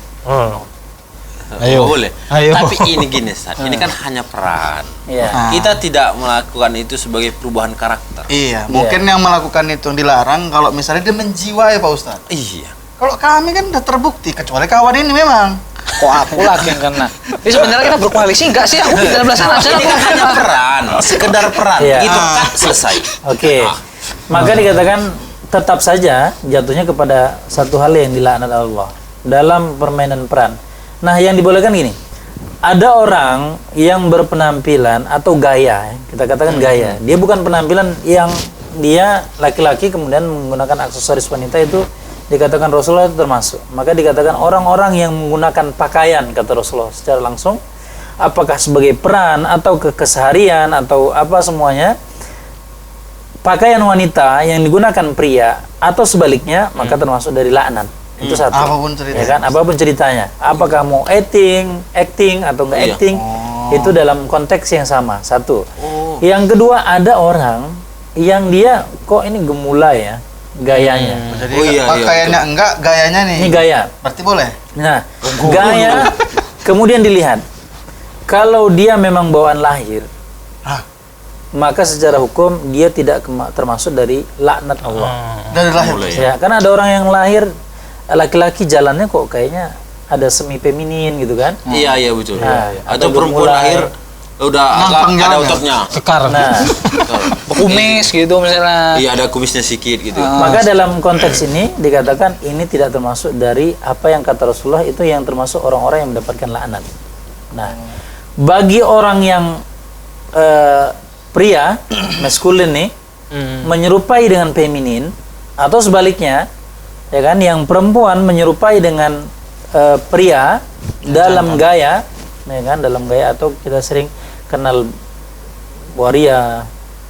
Ayo. Boleh. Ayo. Tapi ini gini, Ustaz. Ini kan hanya peran. Ya. Kita tidak melakukan itu sebagai perubahan karakter. iya, mungkin yang melakukan itu dilarang kalau misalnya dia menjiwai Pak Ustadz. Iya. Kalau kami kan udah terbukti, kecuali kawan ini memang. Kok aku lagi yang kena? Ini sebenarnya kita berkoalisi enggak sih? Aku di dalam sana. Ini kan hanya peran, sekedar peran. Iya. Gitu kan selesai. Oke. Maka dikatakan tetap saja jatuhnya kepada satu hal yang dilaknat Allah dalam permainan peran. Nah, yang dibolehkan gini. Ada orang yang berpenampilan atau gaya, kita katakan gaya. Dia bukan penampilan yang dia laki-laki kemudian menggunakan aksesoris wanita, itu dikatakan Rasulullah itu termasuk. Maka dikatakan orang-orang yang menggunakan pakaian, kata Rasulullah secara langsung, apakah sebagai peran atau keseharian atau apa semuanya, pakaian wanita yang digunakan pria atau sebaliknya, maka termasuk dari laknat. Itu satu. Apapun ceritanya. Ya kan? Apapun ceritanya. Apakah mau acting atau enggak Iya. acting, itu dalam konteks yang sama. Satu. Yang kedua, ada orang yang dia kok ini gemulai ya gayanya. Jadi Oh, iya, pakaiannya enggak, gayanya nih. Ini gaya. Berarti boleh. Nah, gaya kemudian dilihat. Kalau dia memang bawaan lahir, Hah? maka secara hukum dia tidak termasuk dari laknat Allah. Dari lahir. Mulai. Ya, kan ada orang yang lahir laki-laki jalannya kok kayaknya ada semi feminin gitu kan. Iya betul. Nah, Atau atau perempuan gemulai. lahir udah Mampang ada jalan. ototnya. Kekar. Nah, Kumis gitu misalnya. Iya ada kumisnya sedikit gitu. maka dalam konteks ini dikatakan ini tidak termasuk dari apa yang kata Rasulullah, itu yang termasuk orang-orang yang mendapatkan laknat. Nah, bagi orang yang pria maskulin nih menyerupai dengan feminin atau sebaliknya, ya kan, yang perempuan menyerupai dengan pria dalam gaya, ya kan, dalam gaya, atau kita sering kenal waria,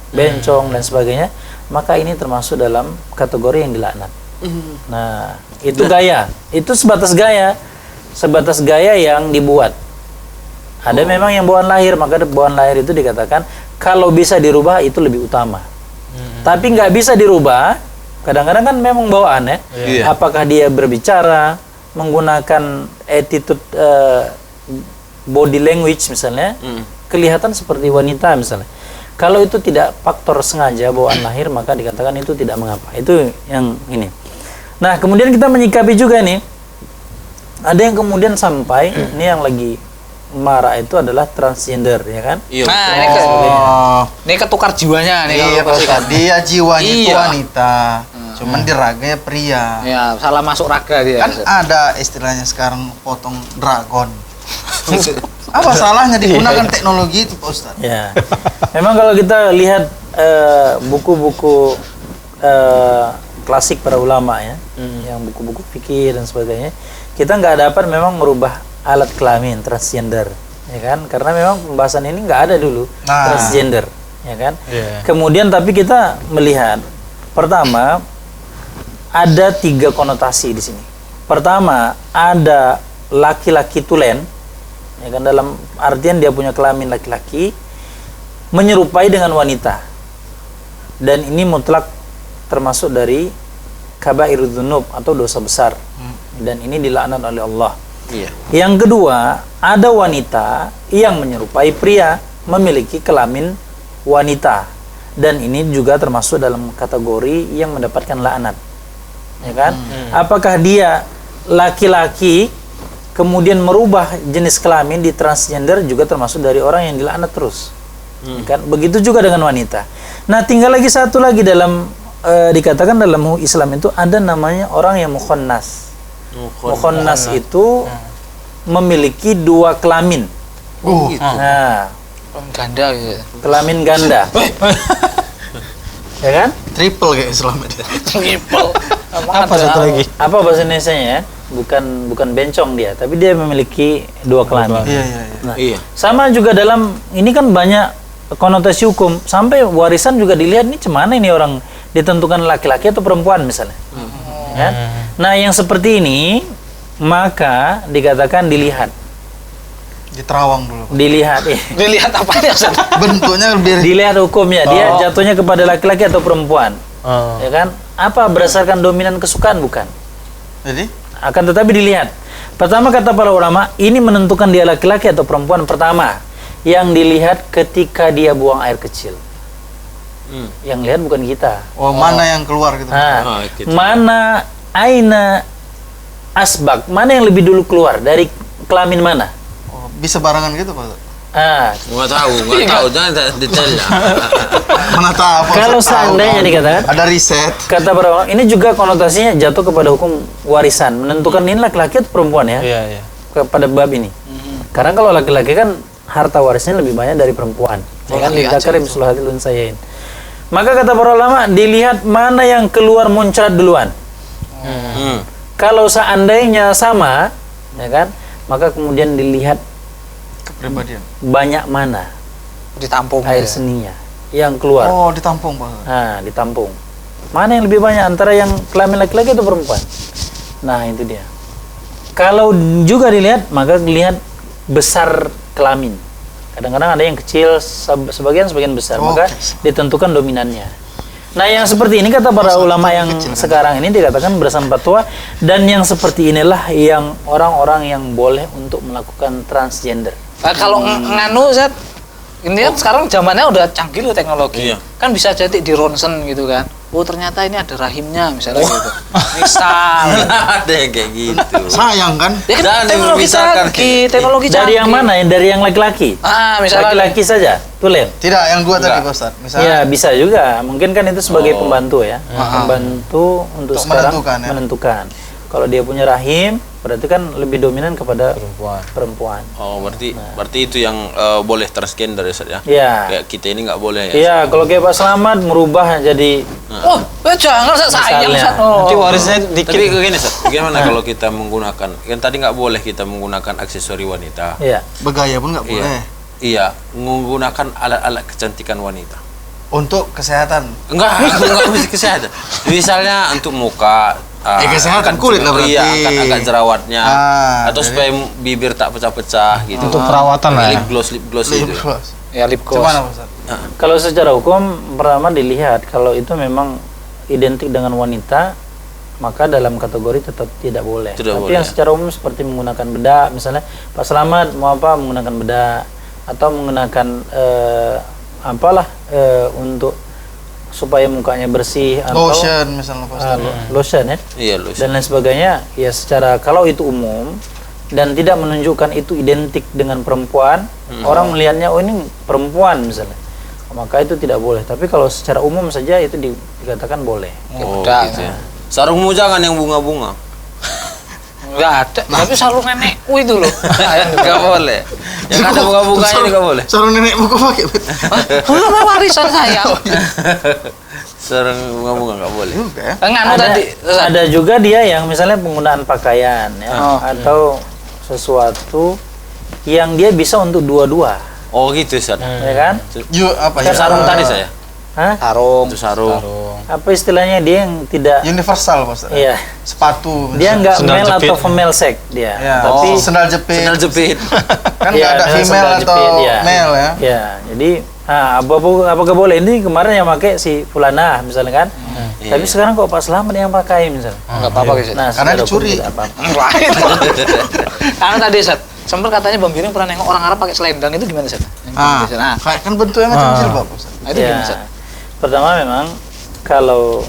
bencong dan sebagainya, maka ini termasuk dalam kategori yang dilaknat. Nah, itu gaya, itu sebatas gaya yang dibuat. Ada memang yang bawaan lahir, maka bawaan lahir itu dikatakan kalau bisa dirubah itu lebih utama. Tapi nggak bisa dirubah, kadang-kadang kan memang bawaan ya. Iya. Apakah dia berbicara menggunakan attitude, body language misalnya, kelihatan seperti wanita misalnya. Kalau itu tidak faktor sengaja bawaan lahir, maka dikatakan itu tidak mengapa. Itu yang ini. Nah, kemudian kita menyikapi juga nih, ada yang kemudian sampai ini yang lagi marah itu adalah transgender, ya kan? Iya. Nah, betul. ini ketukar jiwanya nih. Iya, kalau Pak Ustadz. Dia jiwanya itu Iya. wanita. Cuman di raganya pria. Ya, salah masuk raga dia. Kan ada istilahnya sekarang potong dragon. Apa salahnya digunakan teknologi itu, Pak Ustadz? Ya. Memang kalau kita lihat buku-buku klasik para ulama ya, yang buku-buku fikih dan sebagainya, kita nggak dapat memang merubah alat kelamin transgender, ya kan? Karena memang pembahasan ini nggak ada dulu transgender, ya kan? Kemudian tapi kita melihat, pertama ada 3 konotasi di sini. Pertama, ada laki-laki tulen, ya kan, dalam artian dia punya kelamin laki-laki menyerupai dengan wanita, dan ini mutlak termasuk dari kabairudz dzunub atau dosa besar, dan ini dilaknat oleh Allah. Iya. Yang kedua, ada wanita yang menyerupai pria, memiliki kelamin wanita, dan ini juga termasuk dalam kategori yang mendapatkan laknat, ya kan? Apakah dia laki-laki kemudian merubah jenis kelamin di transgender, juga termasuk dari orang yang dilaknat terus, ya kan? Begitu juga dengan wanita. Nah, tinggal lagi satu lagi dalam dikatakan dalam Islam itu ada namanya orang yang mukhonnas. Mukhonnas itu memiliki 2 kelamin. Gitu. Nah, Ganda gitu. kelamin ganda. Ya kan? Triple kayak Islam dia. Apa satu lagi? Apa bahasa Indonesianya ya? Bukan bencong dia, tapi dia memiliki 2 kelamin. Iya, iya, iya. Nah, Iya. sama juga dalam ini kan banyak konotasi hukum, sampai warisan juga dilihat nih cemana ini orang ditentukan laki-laki atau perempuan misalnya. Ya? Nah, yang seperti ini maka dikatakan dilihat Diterawang dulu. Dilihat apanya, Ustaz? Bentuknya lebih Dilihat hukumnya, dia jatuhnya kepada laki-laki atau perempuan. Ya kan? Apa berdasarkan dominan kesukaan? Bukan. Jadi Akan tetapi dilihat. Pertama, kata para ulama, ini menentukan dia laki-laki atau perempuan. Pertama, yang dilihat ketika dia buang air kecil. Yang lihat bukan kita. mana yang keluar gitu. Nah, gitu. mana aina asbak, mana yang lebih dulu keluar dari kelamin mana? Oh, bisa barengan gitu Pak Ustaz? Nggak tahu, jangan detailnya. Mana tahu Pak Kalau Ustaz, tahu, seandainya kan? dikatakan, Ada riset. kata para ulama, ini juga konotasinya jatuh kepada hukum warisan, menentukan ini laki-laki atau perempuan ya, Iya. kepada bab ini. Karena kalau laki-laki kan harta warisnya lebih banyak dari perempuan. Ya kan, lidzakari mislu hadzil unsayain. Maka kata para ulama, dilihat mana yang keluar muncrat duluan. Kalau seandainya sama, ya kan, maka kemudian dilihat Kepribadian. banyak mana Ditampung air ya. seninya yang keluar. Oh, ditampung Pak Ustaz. Nah, ditampung. Mana yang lebih banyak antara yang kelamin laki-laki atau perempuan? Nah, itu dia. Kalau juga dilihat, maka dilihat besar kelamin. Kadang-kadang ada yang kecil, sebagian besar. Oh, Maka ditentukan dominannya. Nah, yang seperti ini kata para ulama yang sekarang ini dikatakan berdasarkan fatwa, dan yang seperti inilah yang orang-orang yang boleh untuk melakukan transgender. Nah, kalau nganu Zat, ini kan sekarang zamannya udah canggih loh teknologi. Iya. Kan bisa jadi di ronsen gitu kan. Oh, ternyata ini ada rahimnya misalnya gitu. Misal. Ada yang kayak gitu. Sayang kan? Ya kan Jangan teknologi membicarakan canggih, teknologi Dari canggih. yang mana? Dari yang laki-laki? Misalnya Laki-laki saja, tulen. Tidak, yang dua tadi Enggak. Pak Ustaz. Misalnya Ya bisa juga, mungkin kan itu sebagai pembantu ya, pembantu untuk Untuk sekarang menentukan, ya. menentukan. Kalau dia punya rahim, berarti kan lebih dominan kepada perempuan. Oh, berarti itu yang boleh transgender ya, Ustaz ya? Iya. Kayak kita ini nggak boleh ya? Iya, kalau kayak Pak Slamet merubah jadi Oh, jangan Zat, sayang Misalnya. Zat. Oh. Nanti warisnya dikit. Tapi begini, Ustaz, bagaimana kalau kita menggunakan, kan tadi nggak boleh kita menggunakan aksesori wanita. ya. bergaya pun nggak boleh. Iya, menggunakan alat-alat kecantikan wanita. Untuk kesehatan. Enggak mesti kesehatan. Misalnya untuk muka, kesehatan kulit lah berarti. Iya, akan jerawatnya, atau jadi- supaya bibir tak pecah-pecah gitu. Untuk perawatan lah ya. Lip gloss Lip itu. gloss. Ya lip gloss. Gimana Pak Ustaz? Kalau secara hukum pertama dilihat kalau itu memang identik dengan wanita, maka dalam kategori tetap tidak boleh. Tidak Tapi boleh, yang ya. secara umum seperti menggunakan bedak, misalnya Pak Slamet mau apa menggunakan bedak atau menggunakan untuk supaya mukanya bersih atau Lotion misalnya Pak Ustaz. lotion ya Iya, lotion. dan lain sebagainya. Ya secara kalau itu umum dan tidak menunjukkan itu identik dengan perempuan, orang melihatnya oh ini perempuan misalnya, maka itu tidak boleh. Tapi kalau secara umum saja itu dikatakan boleh. Oh, bedak, gitu ya. Sarungmu jangan yang bunga-bunga. Enggak ada. Tapi sarung nenekku itu loh. Enggak boleh. Yang ada bunga-bunganya juga boleh. Sarung nenekmu kok pakai? Belum warisan saya. Sarung bunga-bunga enggak boleh. Juga ya. Nganu Ada, tadi. ada juga dia yang misalnya penggunaan pakaian ya, atau sesuatu yang dia bisa untuk dua-dua, Oh, gitu, Ustaz. ya kan? Yuk apa Itu ya? sarung tadi saya. Hah? Sarung. Itu sarung. Apa istilahnya dia yang tidak, Universal Pak Ustaz. iya, Sepatu. dia nggak Sendal male jepit. atau female sex dia, Ya, tapi sendal jepit. Sendal jepit. Kan iya, nggak ada dengan female sendal atau jepit, iya. male ya. Ya, jadi apakah boleh ini kemarin yang pakai si Fulana misalnya kan, tapi sekarang kok Pak Slamet yang pakai misalnya. Enggak apa-apa guys. Nah, Karena secara hukum dicuri. tidak apa-apa. Karena tadi Sat, sempat katanya Bang Giring pernah nengok orang Arab pakai selendang itu gimana Sat? Nah, Kayak kan bentuknya macam jilbab Pak Ustaz. itu Ya, gimana Sat? pertama memang kalau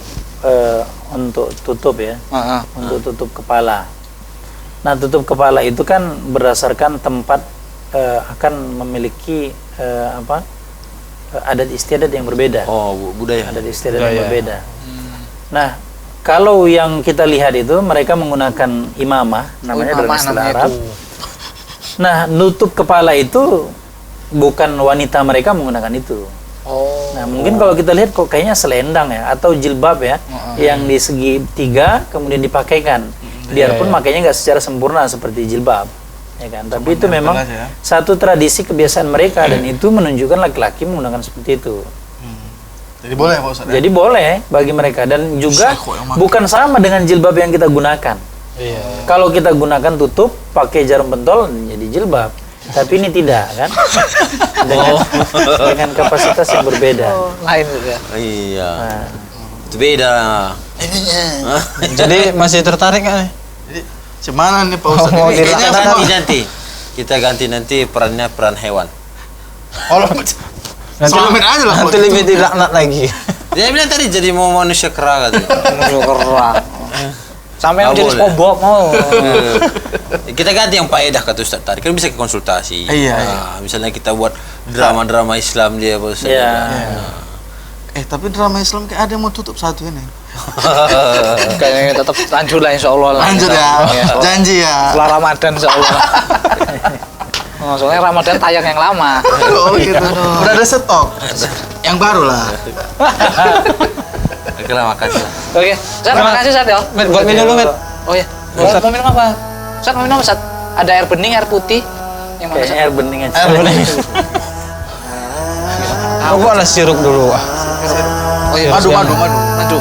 untuk tutup ya, Heeh. untuk tutup kepala. Nah, tutup kepala itu kan berdasarkan tempat akan memiliki adat istiadat yang berbeda. Oh, budaya. Adat istiadat yang berbeda. Nah, kalau yang kita lihat itu mereka menggunakan imamah, namanya dalam Imamah istilah namanya Arab. itu. Nah, nutup kepala itu bukan wanita mereka menggunakan itu. Oh. Nah, mungkin kalau kita lihat kok kayaknya selendang ya atau jilbab ya, yang di segi tiga kemudian dipakaikan. Biarpun makainya nggak secara sempurna seperti jilbab, ya kan. Tapi itu memang aja ya. satu tradisi kebiasaan mereka dan itu menunjukkan laki-laki menggunakan seperti itu. Jadi boleh Pak Ustaz. ya? Jadi boleh bagi mereka dan juga Bisa kok yang mana. bukan sama dengan jilbab yang kita gunakan. Kalau kita gunakan tutup pakai jarum pentol jadi jilbab. Tapi ini tidak kan? dengan kapasitas yang berbeda. Lain gitu ya. Iya. Nah, Itu beda. Jadi masih tertarik nggak nih? Jadi gimana nih Pak Ustaz? Mau Ini kayaknya Kita semua- ganti nanti. Kita ganti nanti perannya peran hewan. Oh, Selamin aja lah. Nanti Pak. lebih dilaknat lagi. Dia bilang tadi jadi mau manusia kera katanya. Kerah. Sampai Nggak jadi boleh. SpongeBob mau. Kita ganti yang faedah kata Ustaz tadi, kan bisa ke konsultasi. Iya, Misalnya kita buat drama-drama Islam dia apa Ustaz. Iya. Tapi drama Islam kayak ada yang mau tutup satu ini. Kayaknya tetap lanjut lah insya Allah lah. Lanjut ya, Iya. janji ya. Setelah Ramadan insya Allah. Oh, soalnya Ramadan tayang yang lama. Oh gitu. Udah ada stok. Yang baru lah. Oke lah, makasih. Oke, Ustaz, terima kasih Ustaz ya. Met, buat minum dulu, Met. Oh iya. Ustaz mau minum apa? Ustaz mau minum apa, Ustaz? Ada air bening, air putih. Yang mana, Kayaknya Ustaz? air bening aja. Air bening. Coba lah sirup dulu. Oh iya. Madu. Madu.